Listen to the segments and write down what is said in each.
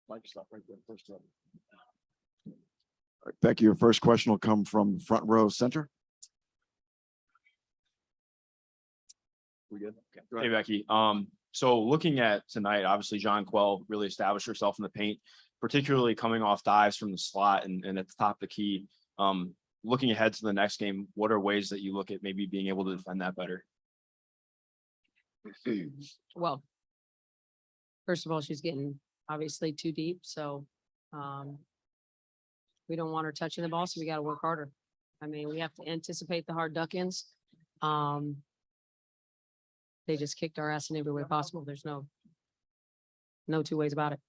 Mike, stop right there. First up. All right, Becky, your first question will come from front row center. We good? Okay. Hey, Becky. So looking at tonight, obviously John Quell really established herself in the paint, particularly coming off dives from the slot and at the top of the key. Looking ahead to the next game, what are ways that you look at maybe being able to defend that better? Well, first of all, she's getting obviously too deep, so we don't want her touching the ball, so we got to work harder. I mean, we have to anticipate the hard duck-ins. They just kicked our ass in every way possible. There's no two ways about it.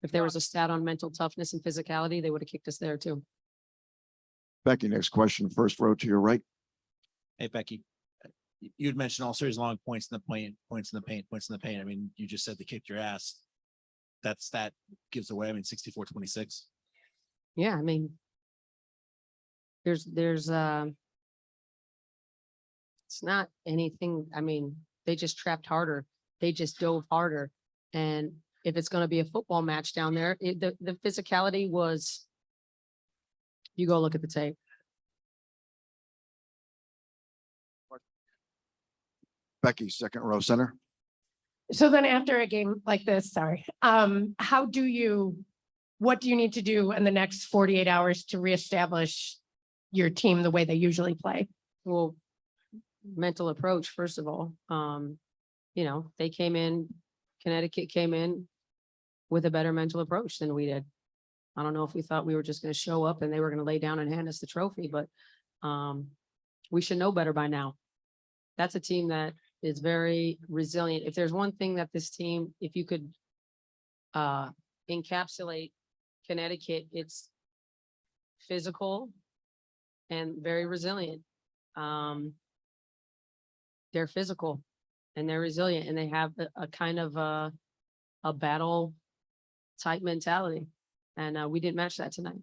If there was a stat on mental toughness and physicality, they would have kicked us there too. Becky, next question, first row to your right. Hey, Becky, you had mentioned all series long points in the paint, points in the paint, points in the paint. I mean, you just said they kicked your ass. That gives away. I mean, 64-26. Yeah, I mean, there's it's not anything. I mean, they just trapped harder. They just dove harder. And if it's going to be a football match down there, the physicality was, you go look at the tape. Becky, second row center. So then after a game like this, what do you need to do in the next 48 hours to reestablish your team the way they usually play? Well, mental approach, first of all. They came in, Connecticut came in with a better mental approach than we did. I don't know if we thought we were just going to show up and they were going to lay down and hand us the trophy, but we should know better by now. That's a team that is very resilient. If there's one thing that this team, if you could encapsulate Connecticut, it's physical and very resilient. They're physical and they're resilient and they have a kind of a battle type mentality. And we didn't match that tonight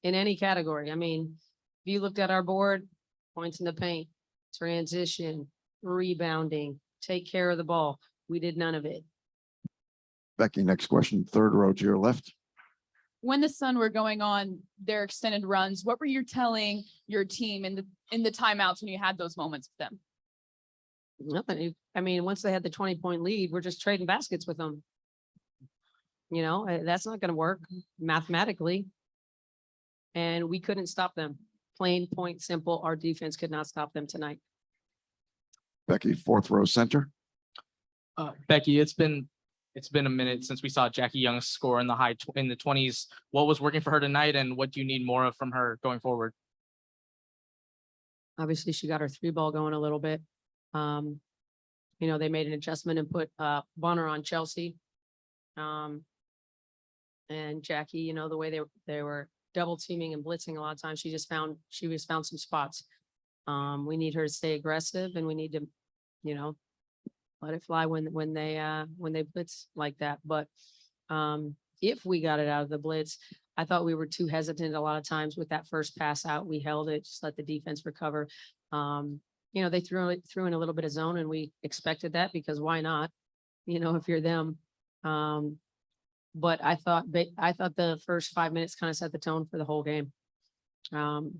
in any category. I mean, if you looked at our board, points in the paint, transition, rebounding, take care of the ball, we did none of it. Becky, next question, third row to your left. When the Sun were going on their extended runs, what were you telling your team in the timeouts when you had those moments with them? Nothing. I mean, once they had the 20-point lead, we're just trading baskets with them. That's not going to work mathematically. And we couldn't stop them. Plain, point, simple. Our defense could not stop them tonight. Becky, fourth row center. Becky, it's been a minute since we saw Jackie Young score in the in the 20s. What was working for her tonight, and what do you need more of from her going forward? Obviously, she got her three ball going a little bit. They made an adjustment and put Bonner on Chelsea. And Jackie, the way they were double teaming and blitzing a lot of times, she found some spots. We need her to stay aggressive, and we need to, let it fly when they blitz like that. But if we got it out of the blitz, I thought we were too hesitant a lot of times with that first pass out. We held it, just let the defense recover. They threw in a little bit of zone, and we expected that because why not? If you're them. But I thought the first 5 minutes kind of set the tone for the whole game. And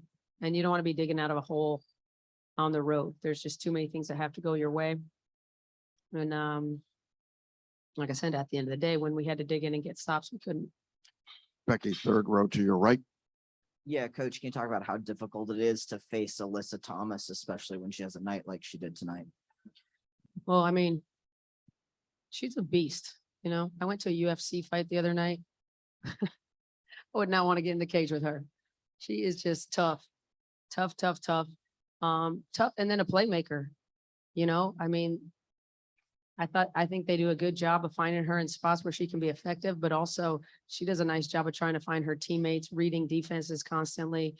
you don't want to be digging out of a hole on the road. There's just too many things that have to go your way. And like I said, at the end of the day, when we had to dig in and get stops, we couldn't. Becky, third row to your right. Yeah, Coach, can you talk about how difficult it is to face Alyssa Thomas, especially when she has a night like she did tonight? Well, I mean, she's a beast. I went to a UFC fight the other night. I would not want to get in the cage with her. She is just tough. Tough. And then a playmaker, I mean, I think they do a good job of finding her in spots where she can be effective, but also she does a nice job of trying to find her teammates, reading defenses constantly.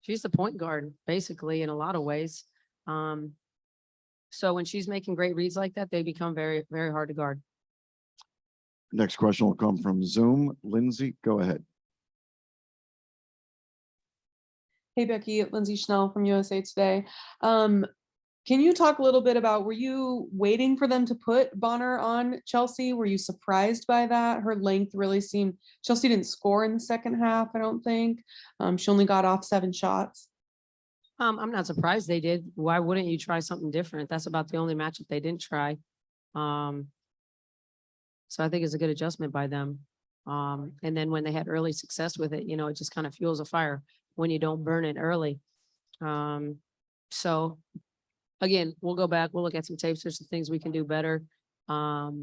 She's the point guard, basically, in a lot of ways. So when she's making great reads like that, they become very, very hard to guard. Next question will come from Zoom. Lindsay, go ahead. Hey, Becky, Lindsay Schnell from USA Today. Can you talk a little bit about, were you waiting for them to put Bonner on Chelsea? Were you surprised by that? Her length really seemed, Chelsea didn't score in the second half, I don't think. She only got off 7 shots. I'm not surprised they did. Why wouldn't you try something different? That's about the only matchup they didn't try. So I think it's a good adjustment by them. And then when they had early success with it, it just kind of fuels a fire when you don't burn it early. So again, we'll go back, we'll look at some tapes. There's some things we can do better. But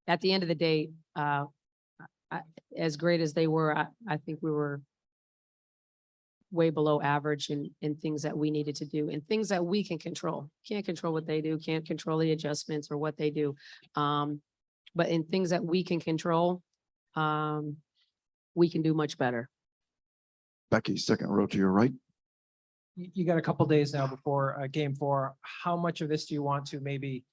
at the end of the day, as great as they were, I think we were way below average in things that we needed to do and things that we can control. Can't control what they do, can't control the adjustments or what they do. But in things that we can control, we can do much better. Becky, second row to your right. You got a couple days now before game 4. How much of this do you want to maybe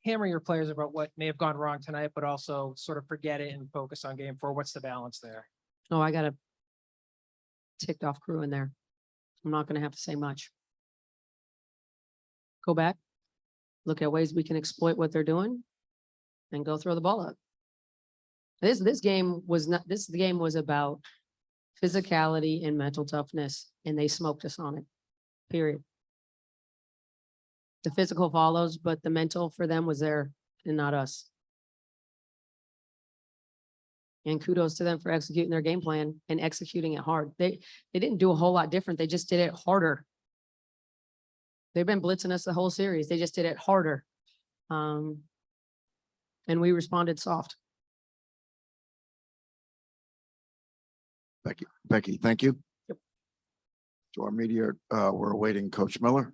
hammer your players about what may have gone wrong tonight, but also sort of forget it and focus on game 4? What's the balance there? Oh, I got a ticked off crew in there. I'm not going to have to say much. Go back, look at ways we can exploit what they're doing and go throw the ball up. This game was about physicality and mental toughness, and they smoked us on it, period. The physical follows, but the mental for them was there and not us. And kudos to them for executing their game plan and executing it hard. They didn't do a whole lot different. They just did it harder. They've been blitzing us the whole series. They just did it harder. And we responded soft. Becky, thank you. Yep. To our media, we're awaiting Coach Miller.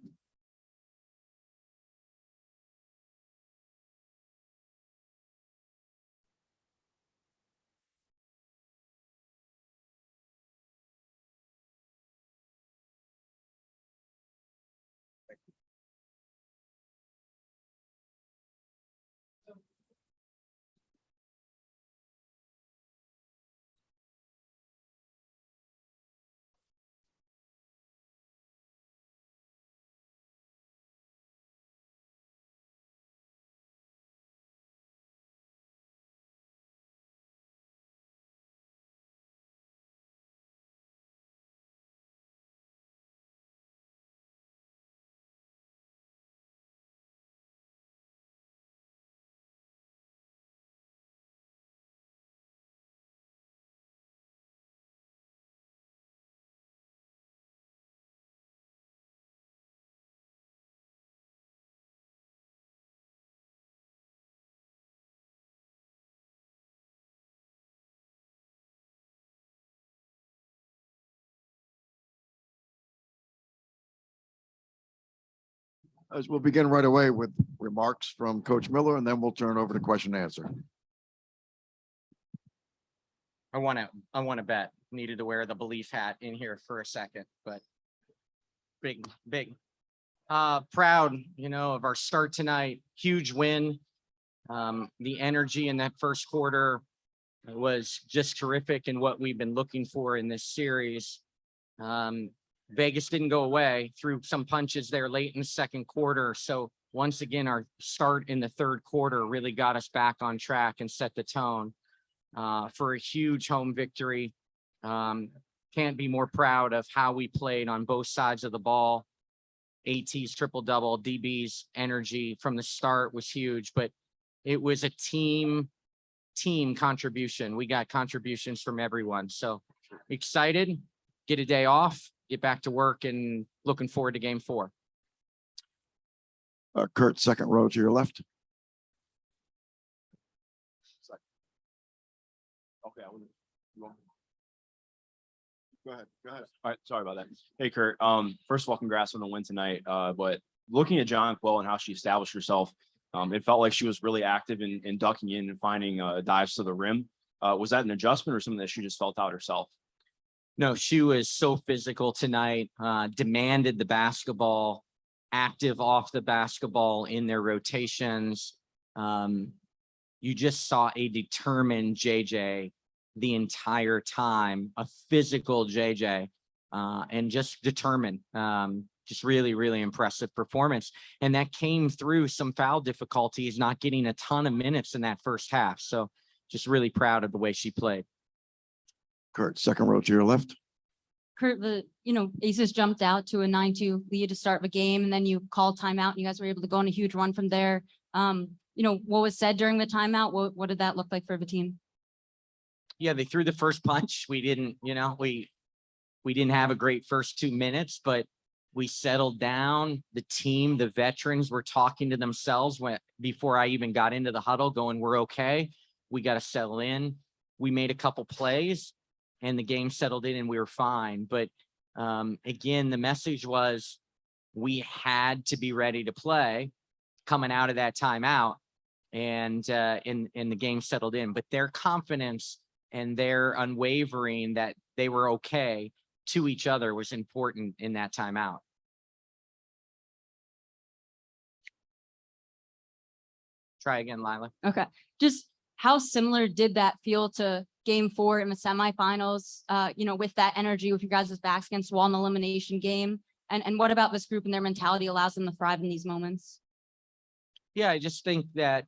As we'll begin right away with remarks from Coach Miller, and then we'll turn over to question and answer. I want to bet. Needed to wear the belief hat in here for a second, but big. Proud, of our start tonight. Huge win. The energy in that first quarter was just terrific and what we've been looking for in this series. Vegas didn't go away, threw some punches there late in the second quarter. So once again, our start in the third quarter really got us back on track and set the tone for a huge home victory. Can't be more proud of how we played on both sides of the ball. AT's triple double, DB's energy from the start was huge, but it was a team contribution. We got contributions from everyone. So excited, get a day off, get back to work, and looking forward to game 4. Kurt, second row to your left. Okay. Go ahead. All right. Sorry about that. Hey, Kurt. First of all, congrats on the win tonight. But looking at John Quill and how she established herself, it felt like she was really active in ducking in and finding dives to the rim. Was that an adjustment or something that she just felt out herself? No, she was so physical tonight, demanded the basketball, active off the basketball in their rotations. You just saw a determined JJ the entire time, a physical JJ. and just determined. Just really, really impressive performance. And that came through some foul difficulties, not getting a ton of minutes in that first half. So just really proud of the way she played. Kurt, second row to your left. Kurt, Aces jumped out to a 9-2 lead to start the game, and then you called timeout, and you guys were able to go on a huge run from there. What was said during the timeout? What did that look like for the team? Yeah, they threw the first punch. We didn't, we didn't have a great first 2 minutes, but we settled down. The team, the veterans were talking to themselves before I even got into the huddle going, we're okay. We got to settle in. We made a couple plays and the game settled in and we were fine. But again, the message was we had to be ready to play coming out of that timeout, and the game settled in. But their confidence and their unwavering that they were okay to each other was important in that timeout. Try again, Lila. Okay. Just how similar did that feel to game 4 in the semifinals, with that energy, with your guys' backs against the wall in the elimination game? And what about this group and their mentality allows them to thrive in these moments? Yeah, I just think that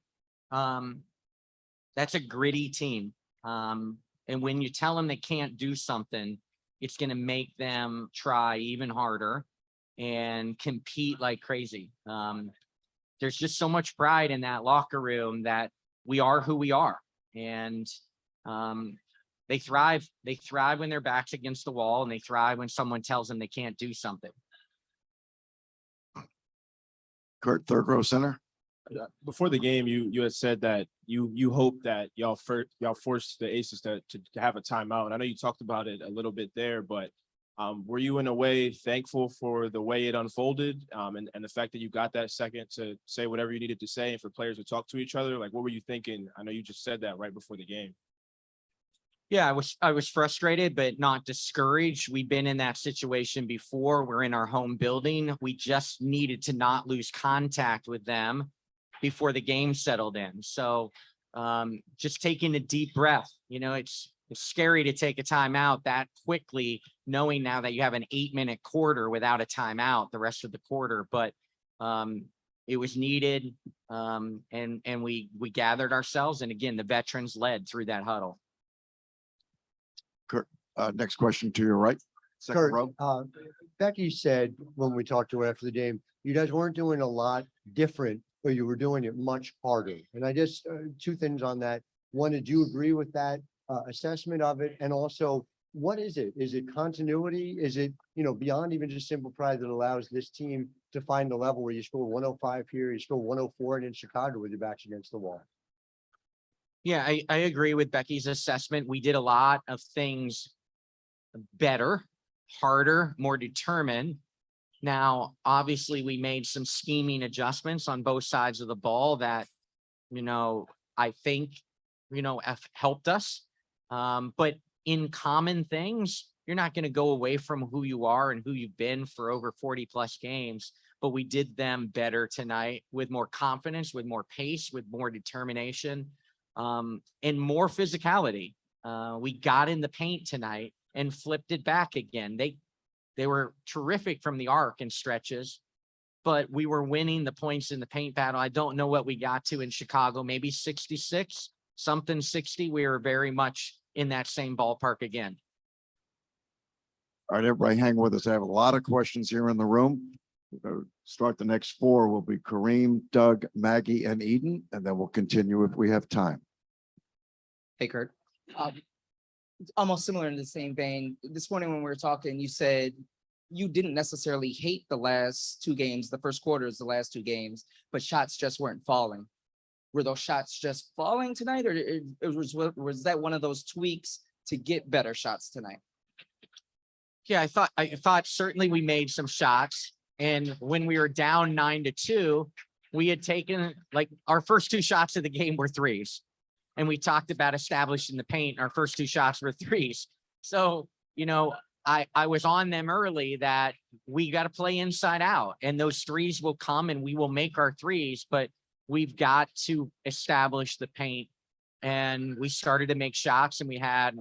that's a gritty team. And when you tell them they can't do something, it's going to make them try even harder and compete like crazy. There's just so much pride in that locker room that we are who we are. And they thrive. They thrive when their back's against the wall, and they thrive when someone tells them they can't do something. Kurt, third row center. Before the game, you had said that you hope that y'all forced the Aces to have a timeout. And I know you talked about it a little bit there, but were you in a way thankful for the way it unfolded, and the fact that you got that second to say whatever you needed to say and for players to talk to each other? Like, what were you thinking? I know you just said that right before the game. Yeah, I was frustrated, but not discouraged. We've been in that situation before. We're in our home building. We just needed to not lose contact with them before the game settled in. So just taking a deep breath, it's scary to take a timeout that quickly, knowing now that you have an 8-minute quarter without a timeout the rest of the quarter. But it was needed, and we gathered ourselves. And again, the veterans led through that huddle. Kurt, next question to your right. Second Kurt, row. Becky said when we talked to her after the game, you guys weren't doing a lot different, but you were doing it much harder. And I just, two things on that. One, did you agree with that assessment of it? And also, what is it? Is it continuity? Is it, beyond even just simple pride that allows this team to find the level where you score 105 here, you score 104, and in Chicago with your backs against the wall? Yeah, I agree with Becky's assessment. We did a lot of things better, harder, more determined. Now, obviously, we made some scheming adjustments on both sides of the ball that, I think, have helped us. But in common things, you're not going to go away from who you are and who you've been for over 40 plus games. But we did them better tonight with more confidence, with more pace, with more determination, and more physicality. We got in the paint tonight and flipped it back again. They were terrific from the arc and stretches, but we were winning the points in the paint battle. I don't know what we got to in Chicago, maybe 66, something 60. We were very much in that same ballpark again. All right, everybody hang with us. I have a lot of questions here in the room. We'll start the next 4 will be Kareem, Doug, Maggie, and Eden, and then we'll continue if we have time. Hey, Kurt. It's almost similar in the same vein. This morning when we were talking, you said you didn't necessarily hate the last 2 games, the first quarters, the last 2 games, but shots just weren't falling. Were those shots just falling tonight, or was that one of those tweaks to get better shots tonight? Yeah, I thought certainly we made some shots. And when we were down 9-2, we had taken, like, our first 2 shots of the game were threes. And we talked about establishing the paint. Our first 2 shots were threes. So, I was on them early that we got to play inside out, and those threes will come and we will make our threes, but we've got to establish the paint. And we started to make shots, and we had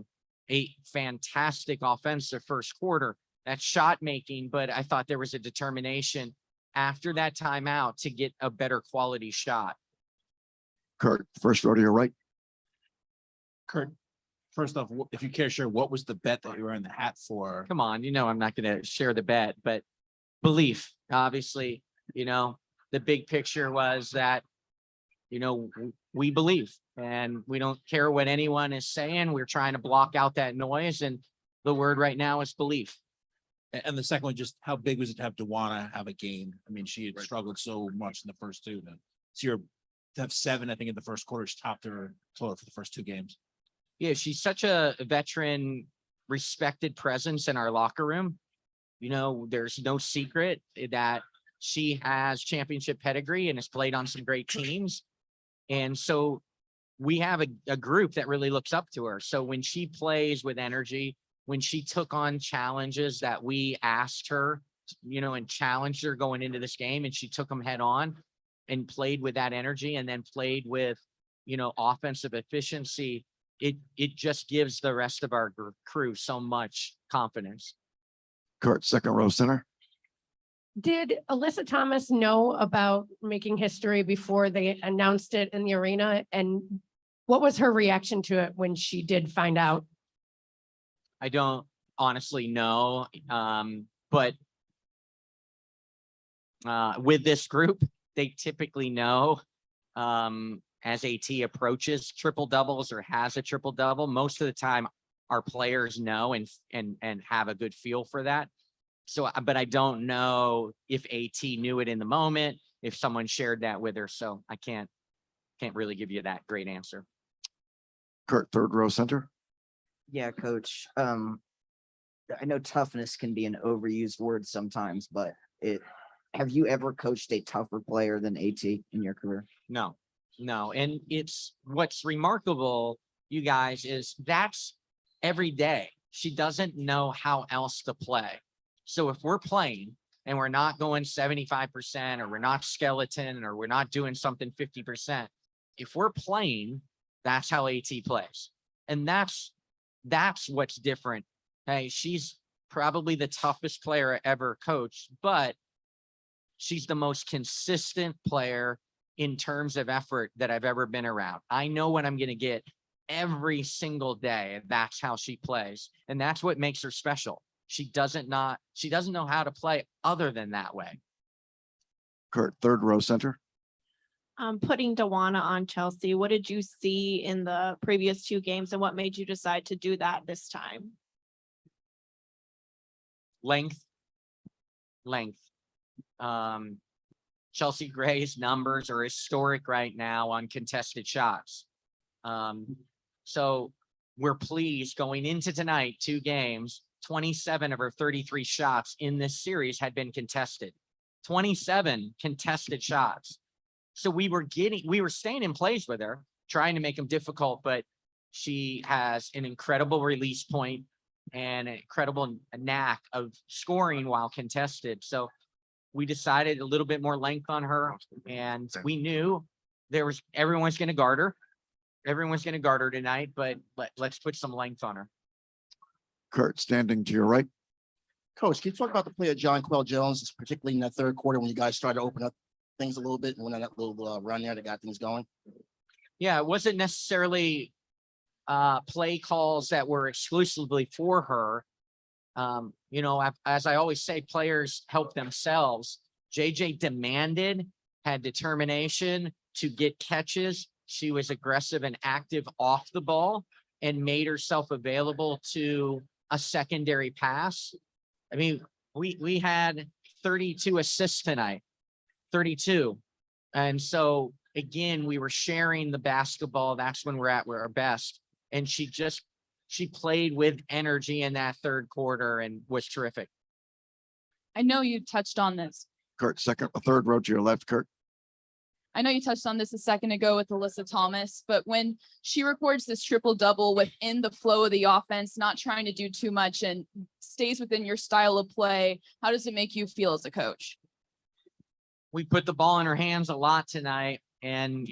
a fantastic offensive first quarter. that shot making, but I thought there was a determination after that timeout to get a better quality shot. Kurt, first row to your right. Kurt, first off, if you care to share, what was the bet that you were in the hat for? Come on, I'm not going to share the bet, but belief, obviously, the big picture was that, we believe and we don't care what anyone is saying. We're trying to block out that noise. And the word right now is belief. And the second one, just how big was it to have Dewana have a game? I mean, she had struggled so much in the first two. So to have 7, I think, in the first quarter, she topped her total for the first 2 games. Yeah, she's such a veteran, respected presence in our locker room. There's no secret that she has championship pedigree and has played on some great teams. And so we have a group that really looks up to her. So when she plays with energy, when she took on challenges that we asked her, and challenged her going into this game, and she took them head on and played with that energy and then played with, offensive efficiency, it just gives the rest of our crew so much confidence. Kurt, second row center. Did Alyssa Thomas know about making history before they announced it in the arena? And what was her reaction to it when she did find out? I don't honestly know, but with this group, they typically know as AT approaches triple doubles or has a triple double. Most of the time, our players know and have a good feel for that. So, but I don't know if AT knew it in the moment, if someone shared that with her. So I can't really give you that great answer. Kurt, third row center. Yeah, coach. I know toughness can be an overused word sometimes, but have you ever coached a tougher player than AT in your career? No. And it's what's remarkable, you guys, is that's every day. She doesn't know how else to play. So if we're playing and we're not going 75% or we're not skeleton or we're not doing something 50%, if we're playing, that's how AT plays. And that's what's different. Hey, she's probably the toughest player I ever coached, but she's the most consistent player in terms of effort that I've ever been around. I know what I'm going to get every single day. That's how she plays. And that's what makes her special. She doesn't know how to play other than that way. Kurt, third row center. Putting Dewana on Chelsea, what did you see in the previous 2 games and what made you decide to do that this time? Length. Chelsea Gray's numbers are historic right now on contested shots. So we're pleased going into tonight, 2 games, 27 of her 33 shots in this series had been contested. 27 contested shots. So we were staying in plays with her, trying to make them difficult, but she has an incredible release point and an incredible knack of scoring while contested. So we decided a little bit more length on her, and we knew everyone's going to guard her. Everyone's going to guard her tonight, but let's put some length on her. Kurt, standing to your right. Coach, can you talk about the play of John Quell Jones, particularly in that third quarter when you guys started to open up things a little bit and went on that little run there that got things going? Yeah, it wasn't necessarily play calls that were exclusively for her. As I always say, players help themselves. JJ had determination to get catches. She was aggressive and active off the ball and made herself available to a secondary pass. I mean, we had 32 assists tonight, 32. And so again, we were sharing the basketball. That's when we're at our best. And she played with energy in that third quarter and was terrific. I know you touched on this. Kurt, third row to your left, Kurt. I know you touched on this a second ago with Alyssa Thomas, but when she records this triple double within the flow of the offense, not trying to do too much and stays within your style of play, how does it make you feel as a coach? We put the ball in her hands a lot tonight. And,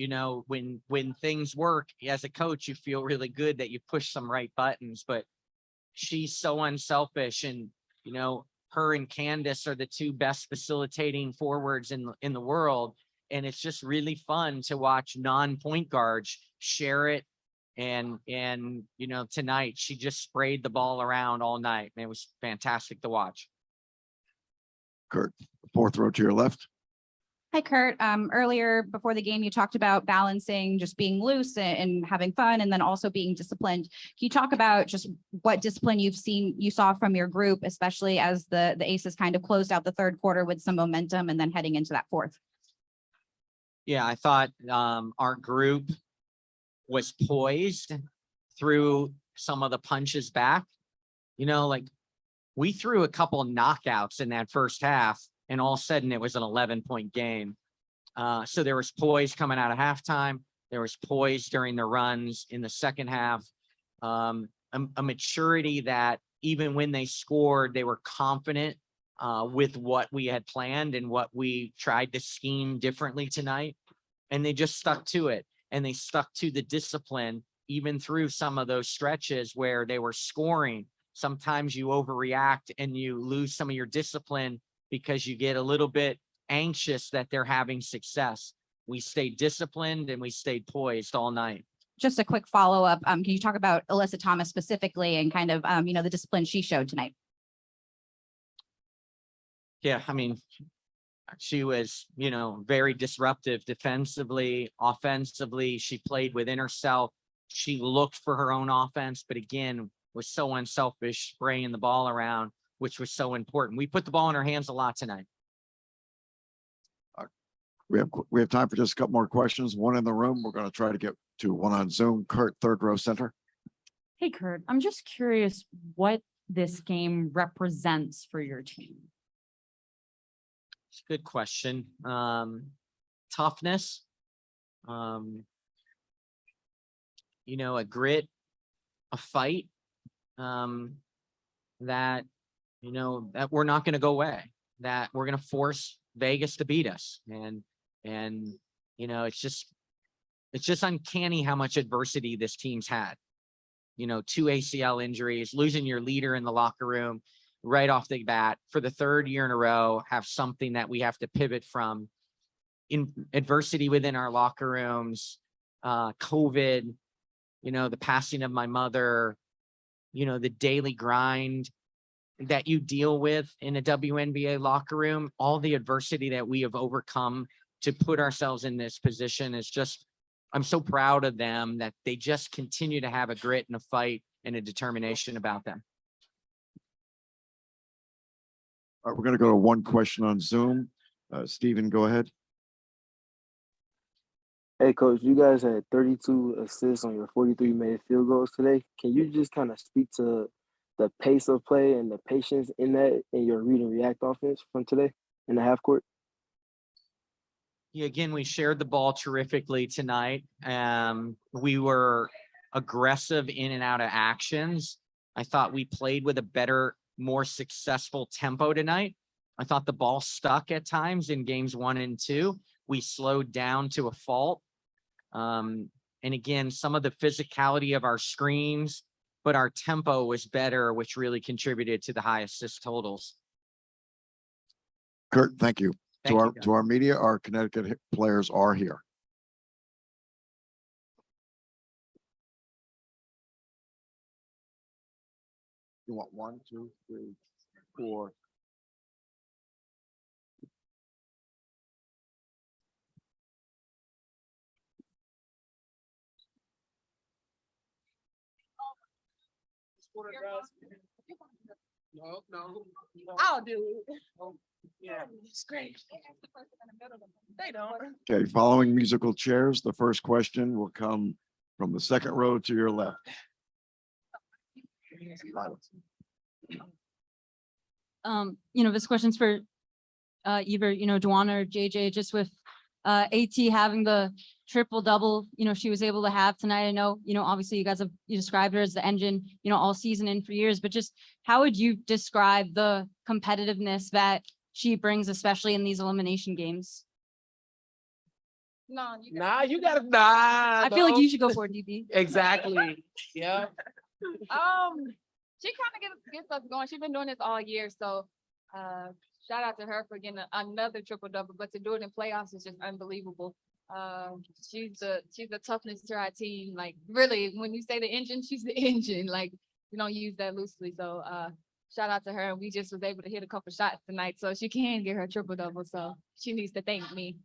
when things work as a coach, you feel really good that you push some right buttons, but she's so unselfish. And, You know, her and Candace are the two best facilitating forwards in the world. And it's just really fun to watch non-point guards share it. And, you know, tonight she just sprayed the ball around all night. And it was fantastic to watch. Kurt, fourth row to your left. Hi, Kurt. Earlier before the game, you talked about balancing just being loose and having fun and then also being disciplined. Can you talk about just what discipline you saw from your group, especially as the Aces kind of closed out the third quarter with some momentum and then heading into that fourth? Yeah, I thought our group was poised through some of the punches back. You know, like we threw a couple knockouts in that first half, and all of a sudden it was an 11-point game. So there was poise coming out of halftime. There was poise during the runs in the second half. A maturity that even when they scored, they were confident with what we had planned and what we tried to scheme differently tonight. And they just stuck to it. And they stuck to the discipline, even through some of those stretches where they were scoring. Sometimes you overreact and you lose some of your discipline because you get a little bit anxious that they're having success. We stayed disciplined and we stayed poised all night. Just a quick follow-up. Can you talk about Alyssa Thomas specifically and kind of, you know, the discipline she showed tonight? Yeah, I mean, she was, you know, very disruptive defensively, offensively. She played within herself. She looked for her own offense, but again, was so unselfish, spraying the ball around, which was so important. We put the ball in her hands a lot tonight. We have time for just a couple more questions. One in the room. We're going to try to get to one on Zoom. Kurt, third row center. Hey, Kurt, I'm just curious what this game represents for your team. It's a good question. Toughness, you know, a grit, a fight, that, you know, that we're not going to go away, that we're going to force Vegas to beat us. And, you know, it's just uncanny how much adversity this team's had. You know, 2 ACL injuries, losing your leader in the locker room right off the bat for the third year in a row, have something that we have to pivot from. In adversity within our locker rooms, COVID, you know, the passing of my mother, you know, the daily grind that you deal with in a WNBA locker room, all the adversity that we have overcome to put ourselves in this position is just, I'm so proud of them that they just continue to have a grit and a fight and a determination about them. All right, we're going to go to one question on Zoom. Stephen, go ahead. Hey, Coach, you guys had 32 assists on your 43 made field goals today. Can you just kind of speak to the pace of play and the patience in that in your read and react offense from today in the half court? Yeah, again, we shared the ball terrifically tonight. We were aggressive in and out of actions. I thought we played with a better, more successful tempo tonight. I thought the ball stuck at times in games 1 and 2. We slowed down to a fault. And again, some of the physicality of our screens, but our tempo was better, which really contributed to the high assist totals. Kurt, thank you. Thank you, To our media, our Connecticut players are here. You want 1, 2, 3, 4. No. I'll do it. Yeah, it's great. They don't. Okay, following musical chairs, the first question will come from the second row to your left. You know, this question's for either, you know, Duana or JJ, just with AT having the triple double, you know, she was able to have tonight. I know, you know, obviously you described her as the engine, you know, all season and for years, but just how would you describe the competitiveness that she brings, especially in these elimination games? You gotta. Nah. I feel like you should go for it, DP. Exactly. Yeah. she kind of gets us going. She's been doing this all year. So shout out to her for getting another triple double, but to do it in playoffs is just unbelievable. She's the toughness to our team. Like really, when you say the engine, she's the engine. Like we don't use that loosely. So shout out to her. And we just was able to hit a couple shots tonight. So she can get her triple double. So she needs to thank me.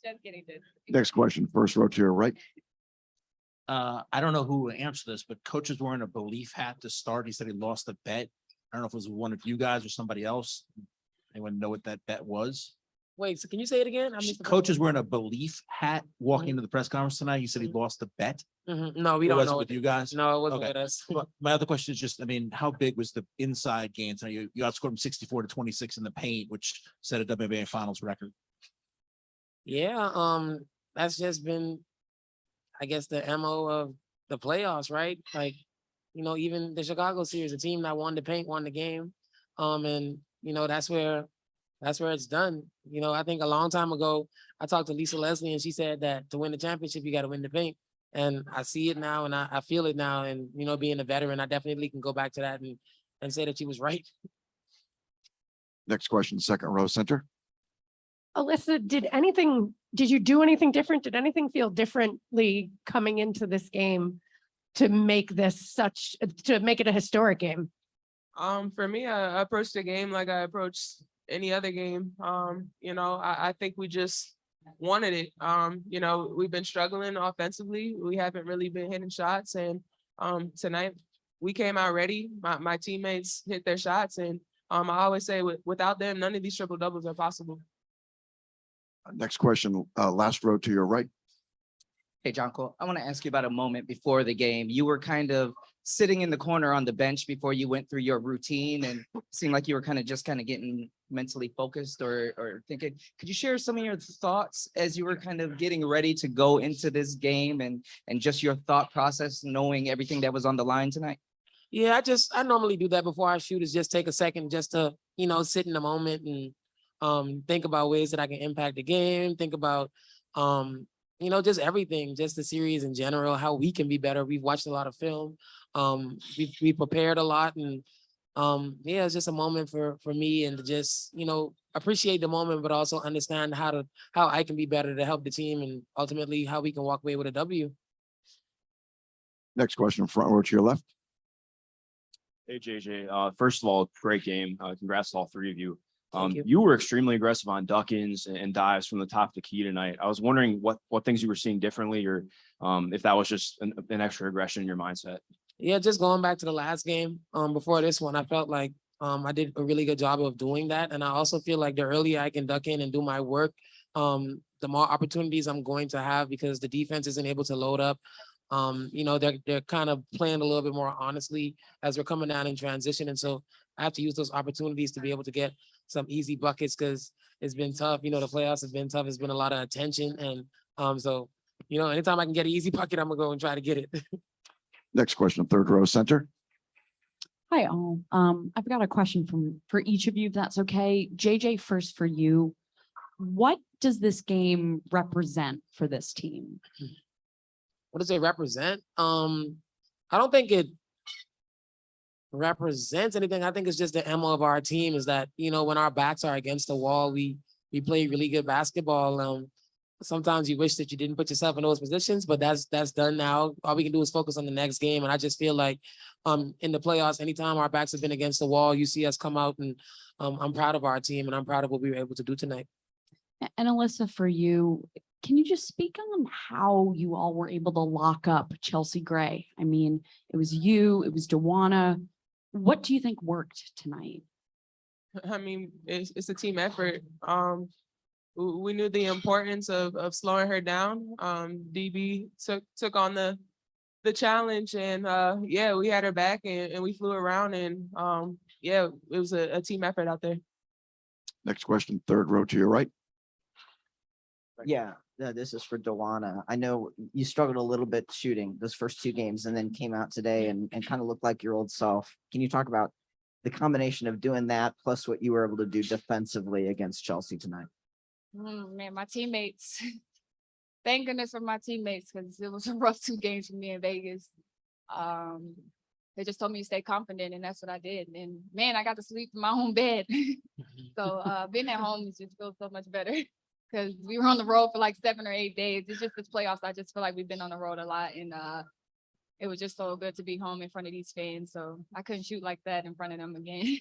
Just kidding. Next question, first row to your right. I don't know who will answer this, but coach is wearing a belief hat to start. He said he lost a bet. I don't know if it was one of you guys or somebody else. Anyone know what that bet was? Wait, so can you say it again? Coach is wearing a belief hat walking into the press conference tonight. He said he lost a bet. No, we It don't wasn't know. with you guys? No, it wasn't Okay. with us. But my other question is just, I mean, how big was the inside game tonight? You outscored them 64-26 in the paint, which set a WNBA finals record. Yeah, that's just been, I guess, the MO of the playoffs, right? Like, even the Chicago series, the team that won the paint won the game. And that's where it's done. I think a long time ago, I talked to Lisa Leslie and she said that to win the championship, you got to win the paint. And I see it now and I feel it now. And, being a veteran, I definitely can go back to that and say that she was right. Next question, second row center. Alyssa, did you do anything different? Did anything feel differently coming into this game to make it a historic game? For me, I approached the game like I approached any other game. I think we just wanted it. We've been struggling offensively. We haven't really been hitting shots. And tonight we came out ready. My teammates hit their shots. And I always say without them, none of these triple doubles are possible. Next question, last row to your right. Hey, Jonko, I want to ask you about a moment before the game. You were kind of sitting in the corner on the bench before you went through your routine and seemed like you were kind of getting mentally focused or thinking. Could you share some of your thoughts as you were kind of getting ready to go into this game and just your thought process, knowing everything that was on the line tonight? Yeah, I normally do that before I shoot, is just take a second just to, sit in the moment and think about ways that I can impact the game, think about just everything, just the series in general, how we can be better. We've watched a lot of film. We prepared a lot and it's just a moment for me and to just, appreciate the moment, but also understand how I can be better to help the team and ultimately how we can walk away with a W. Next question, front row to your left. Hey, JJ. First of all, great game. Congrats to all three of you. Thank you. You were extremely aggressive on duck-ins and dives from the top of the key tonight. I was wondering what things you were seeing differently or if that was just an extra aggression in your mindset. Yeah, just going back to the last game, before this one, I felt like I did a really good job of doing that. And I also feel like the earlier I can duck in and do my work, the more opportunities I'm going to have because the defense isn't able to load up. They're kind of playing a little bit more honestly as we're coming down in transition. And so I have to use those opportunities to be able to get some easy buckets because it's been tough. The playoffs have been tough. It's been a lot of attention. And so, anytime I can get an easy bucket, I'm gonna go and try to get it. Next question, third row center. Hi, all. I've got a question for each of you, if that's okay. JJ, first for you. What does this game represent for this team? What does it represent? I don't think it represents anything. I think it's just the MO of our team is that, when our backs are against the wall, we play really good basketball. Sometimes you wish that you didn't put yourself in those positions, but that's done now. All we can do is focus on the next game. And I just feel like in the playoffs, anytime our backs have been against the wall, you see us come out and I'm proud of our team and I'm proud of what we were able to do tonight. And Alyssa, for you, can you just speak on how you all were able to lock up Chelsea Gray? I mean, it was you, it was Dawana. What do you think worked tonight? I mean, it's a team effort. We knew the importance of slowing her down. DB took on the challenge and we had her back and we flew around and it was a team effort out there. Next question, third row to your right. Yeah, this is for Dawana. I know you struggled a little bit shooting those first two games and then came out today and kind of looked like your old self. Can you talk about the combination of doing that plus what you were able to do defensively against Chelsea tonight? Man, my teammates. Thank goodness for my teammates because it was a rough 2 games for me in Vegas. they just told me to stay confident, and that's what I did. And man, I got to sleep in my own bed. So being at home is just feels so much better because we were on the road for like 7 or 8 days. It's just this playoffs. I just feel like we've been on the road a lot, and it was just so good to be home in front of these fans. So I couldn't shoot like that in front of them again.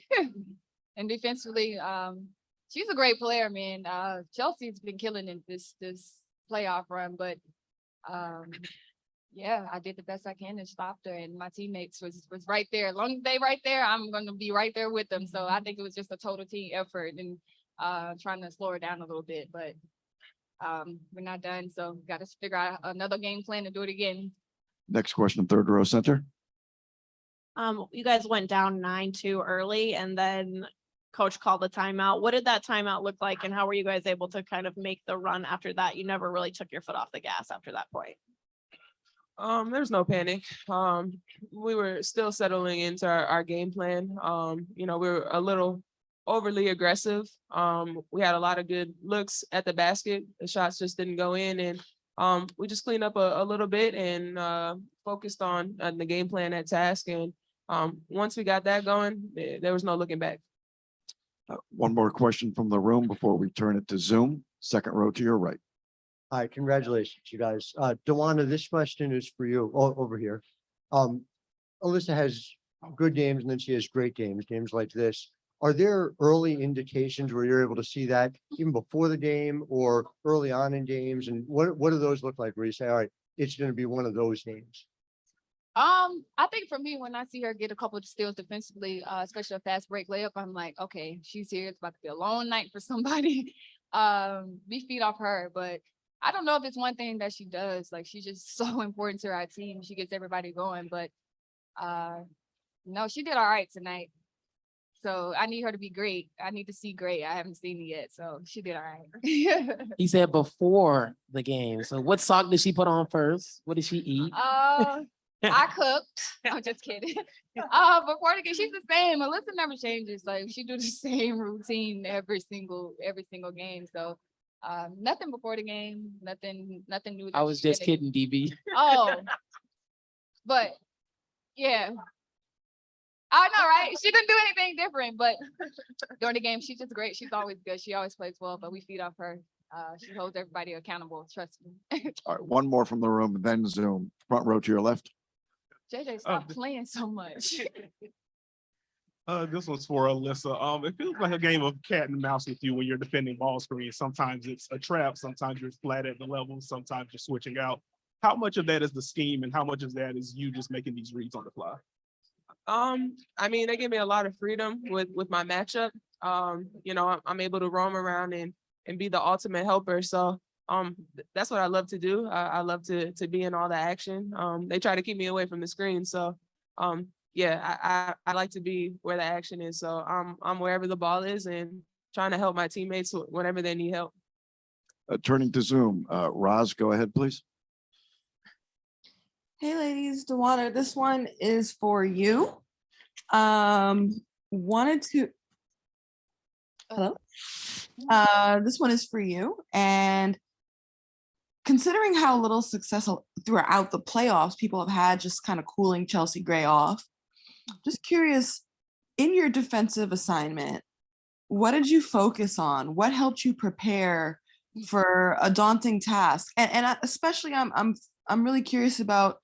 And defensively, she's a great player, man. Chelsea's been killing in this playoff run, but yeah, I did the best I can and stopped her, and my teammates was right there. As long as they right there, I'm gonna be right there with them. So I think it was just a total team effort and trying to slow her down a little bit, but we're not done. So got to figure out another game plan to do it again. Next question, third row center. You guys went down 9-2 early and then coach called the timeout. What did that timeout look like and how were you guys able to kind of make the run after that? You never really took your foot off the gas after that point. There's no panic. We were still settling into our game plan. We were a little overly aggressive. We had a lot of good looks at the basket. The shots just didn't go in, and we just cleaned up a little bit and focused on the game plan at task. And once we got that going, there was no looking back. One more question from the room before we turn it to Zoom. Second row to your right. All right, congratulations, you guys. Dewana, this question is for you over here. Alyssa has good games and then she has great games like this. Are there early indications where you're able to see that even before the game or early on in games? And what do those look like where you say, all right, it's going to be one of those games? I think for me, when I see her get a couple of steals defensively, especially a fast break layup, I'm like, okay, she's here. It's about to be a long night for somebody. We feed off her, but I don't know if it's one thing that she does. Like, she's just so important to our team. She gets everybody going, but no, she did all right tonight. So I need her to be great. I need to see great. I haven't seen it yet, so she did all right. He said before the game. So what sock did she put on first? What did she eat? I cooked. I'm just kidding. Before the game, she's the same. Alyssa never changes. Like, she do the same routine every single game. So nothing before the game, nothing new. I was just kidding, DB. Oh, but yeah. I know, right? She didn't do anything different, but during the game, she's just great. She's always good. She always plays well, but we feed off her. She holds everybody accountable. Trust me. All right, one more from the room, then Zoom. Front row to your left. JJ, stop playing so much. This one's for Alyssa. It feels like a game of cat and mouse with you when you're defending ball screens. Sometimes it's a trap, sometimes you're flat at the level, sometimes you're switching out. How much of that is the scheme and how much of that is you just making these reads on the fly? I mean, they give me a lot of freedom with my matchup. I'm able to roam around and be the ultimate helper. So that's what I love to do. I love to be in all the action. They try to keep me away from the screen. So yeah, I like to be where the action is. So I'm wherever the ball is and trying to help my teammates whenever they need help. Turning to Zoom, Roz, go ahead, please. Hey ladies, Dewana, this one is for you. Wanted to, hello? This one is for you. And considering how little success throughout the playoffs people have had just kind of cooling Chelsea Gray off, just curious, in your defensive assignment, what did you focus on? What helped you prepare for a daunting task? And especially I'm really curious about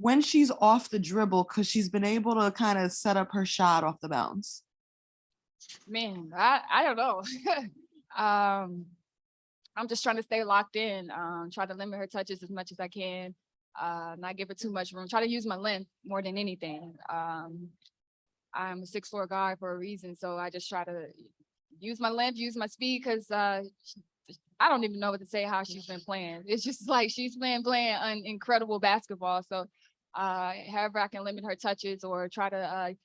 when she's off the dribble, because she's been able to kind of set up her shot off the bounce. Man, I don't know. I'm just trying to stay locked in, try to limit her touches as much as I can, not give her too much room, try to use my length more than anything. I'm a 6'4" guy for a reason, so I just try to use my length, use my speed, because I don't even know what to say how she's been playing. It's just like she's been playing an incredible basketball. So however I can limit her touches or try to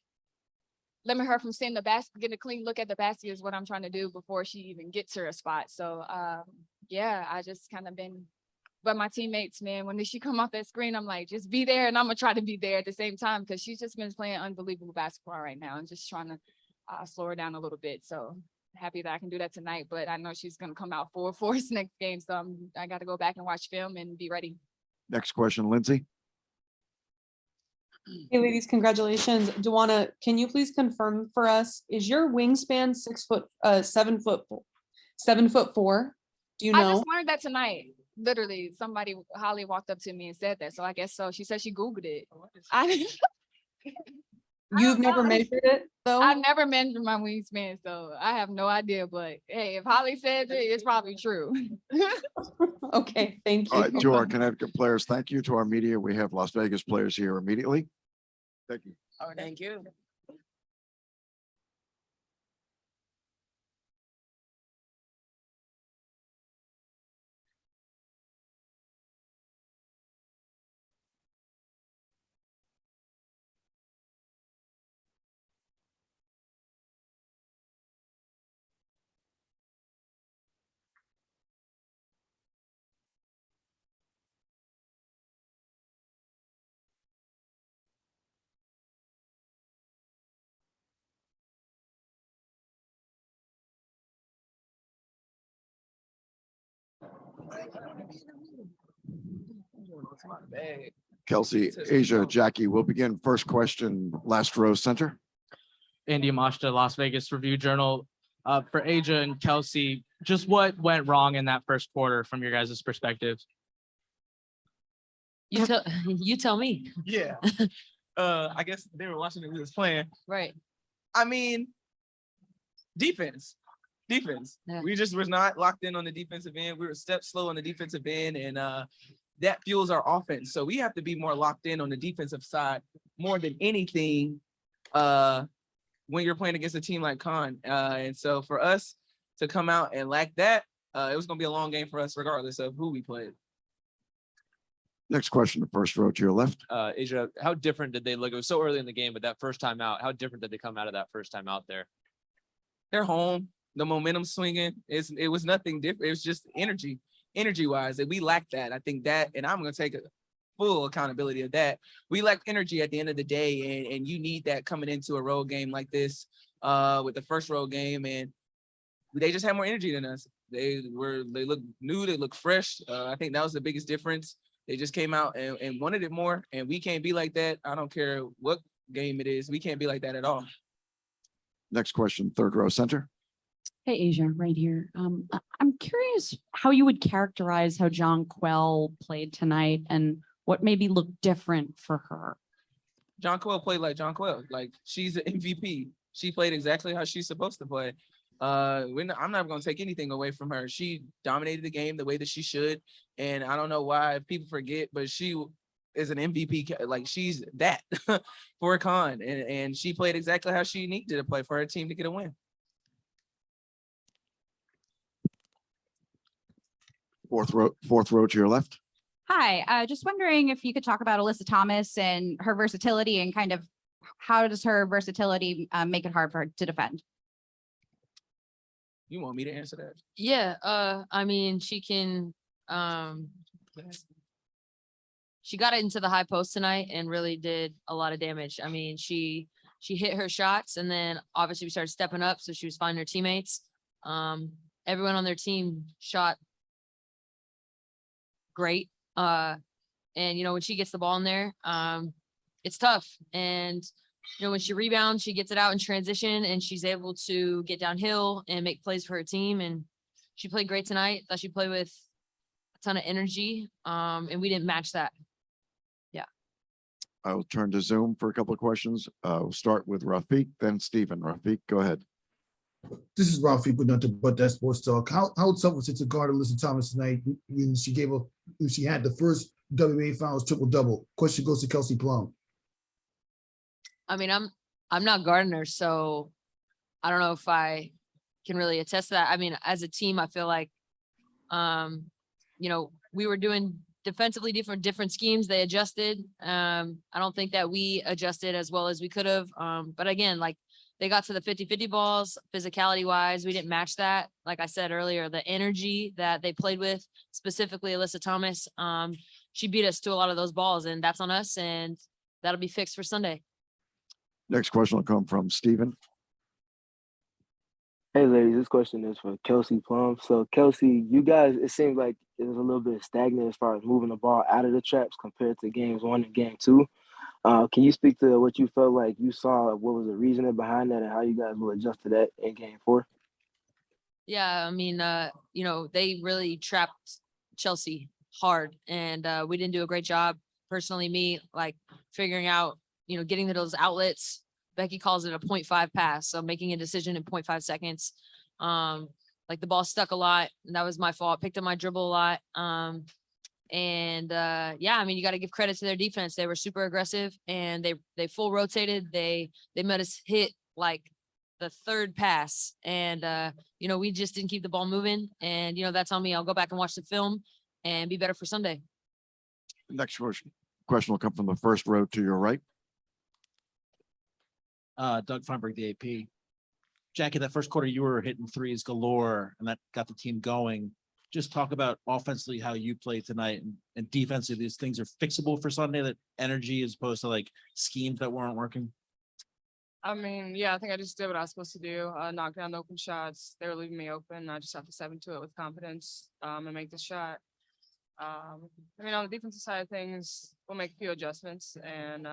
limit her from seeing the basket, get a clean look at the basket is what I'm trying to do before she even gets her a spot. So yeah, I just kind of been, but my teammates, man, when she come off that screen, I'm like, just be there. And I'm gonna try to be there at the same time because she's just been playing unbelievable basketball right now and just trying to slow her down a little bit. So happy that I can do that tonight, but I know she's gonna come out full force next game. So I got to go back and watch film and be ready. Next question, Lindsay. Hey, ladies, congratulations. Duana, can you please confirm for us, is your wingspan 7'4"? Do you I know? just learned that tonight. Literally, somebody, Holly walked up to me and said that. So I guess so. She said she Googled it. I You've never measured it though? I've never measured my wingspan, so I have no idea. But hey, if Holly says it, it's probably true. Okay, thank All you. right, to our Connecticut players, thank you. To our media, we have Las Vegas players here immediately. Thank you. Oh, thank you. Kelsey, Asia, Jackie, we'll begin. First question, last row center. Andy Amashta, Las Vegas Review Journal. For Asia and Kelsey, just what went wrong in that first quarter from your guys' perspective? You tell me. Yeah. I guess they were watching it. We was playing. Right. I mean, defense. Yeah. We just was not locked in on the defensive end. We were steps slow on the defensive end, and that fuels our offense. So we have to be more locked in on the defensive side more than anything when you're playing against a team like Con. And so for us to come out and lack that, it was going to be a long game for us, regardless of who we played. Next question, the first row to your left. Asia, how different did they look? It was so early in the game, but that first time out, how different did they come out of that first time out there? They're home. The momentum swinging. It was nothing different. It was just energy wise, that we lacked that. I think that, and I'm going to take a full accountability of that. We lack energy at the end of the day, and you need that coming into a road game like this with the first road game, and they just had more energy than us. They look new, they look fresh. I think that was the biggest difference. They just came out and wanted it more, and we can't be like that. I don't care what game it is. We can't be like that at all. Next question, third row center. Hey, Asia, right here. I'm curious how you would characterize how John Quell played tonight and what maybe looked different for her. John Quell played like John Quell. Like, she's an MVP. She played exactly how she's supposed to play. I'm not going to take anything away from her. She dominated the game the way that she should. And I don't know why people forget, but she is an MVP. Like, she's that for a Con. And she played exactly how she needed to play for her team to get a win. Fourth row to your left. Hi, just wondering if you could talk about Alyssa Thomas and her versatility and kind of how does her versatility make it hard for her to defend? You want me to answer that? Yeah. I mean, she can, she got into the high post tonight and really did a lot of damage. I mean, she hit her shots, and then obviously we started stepping up, so she was finding her teammates. Everyone on their team shot great. And when she gets the ball in there, it's tough. And when she rebounds, she gets it out in transition, and she's able to get downhill and make plays for her team. And she played great tonight. Thought she played with a ton of energy. And we didn't match that. Yeah. I will turn to Zoom for a couple of questions. We'll start with Rafiq, then Stephen. Rafiq, go ahead. This is Rafiq with Nothing But That Sports Talk. How tough was it to guard Alyssa Thomas tonight when she had the first WNBA Finals triple-double? Question goes to Kelsey Plum. I mean, I'm not guarding her, so I don't know if I can really attest to that. I mean, as a team, I feel like, we were doing defensively different schemes. They adjusted. I don't think that we adjusted as well as we could have. But again, like, they got to the 50-50 balls, physicality wise, we didn't match that. Like I said earlier, the energy that they played with, specifically Alyssa Thomas, she beat us to a lot of those balls, and that's on us, and that'll be fixed for Sunday. Next question will come from Stephen. Hey, ladies, this question is for Kelsey Plum. So, Kelsey, you guys, it seems like it was a little bit stagnant as far as moving the ball out of the traps compared to games 1 and game 2. Can you speak to what you felt like you saw? What was the reasoning behind that, and how you guys will adjust to that in game 4? Yeah, I mean, they really trapped Chelsea hard and we didn't do a great job. Personally, me, like figuring out, getting to those outlets. Becky calls it a 0.5 pass. So making a decision in 0.5 seconds. Like the ball stuck a lot and that was my fault. Picked up my dribble a lot. Yeah, I mean, you got to give credit to their defense. They were super aggressive and they full rotated. They made us hit like the third pass and we just didn't keep the ball moving and that's on me. I'll go back and watch the film and be better for Sunday. Next question will come from the first row to your right. Doug Feinberg, the AP. Jackie, that first quarter you were hitting threes galore and that got the team going. Just talk about offensively how you played tonight and defensively, these things are fixable for Sunday, that energy as opposed to like schemes that weren't working. I mean, yeah, I think I just did what I was supposed to do. Knock down the open shots. They were leaving me open. I just have to step into it with confidence and make the shot. I mean, on the defensive side of things, we'll make a few adjustments and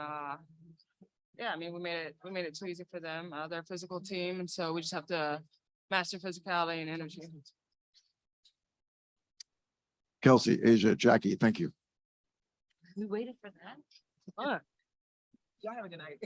yeah, I mean, we made it too easy for them. They're a physical team, and so we just have to master physicality and energy. Kelsey, Asia, Jackie, thank you. We waited for that. Y'all have a good night.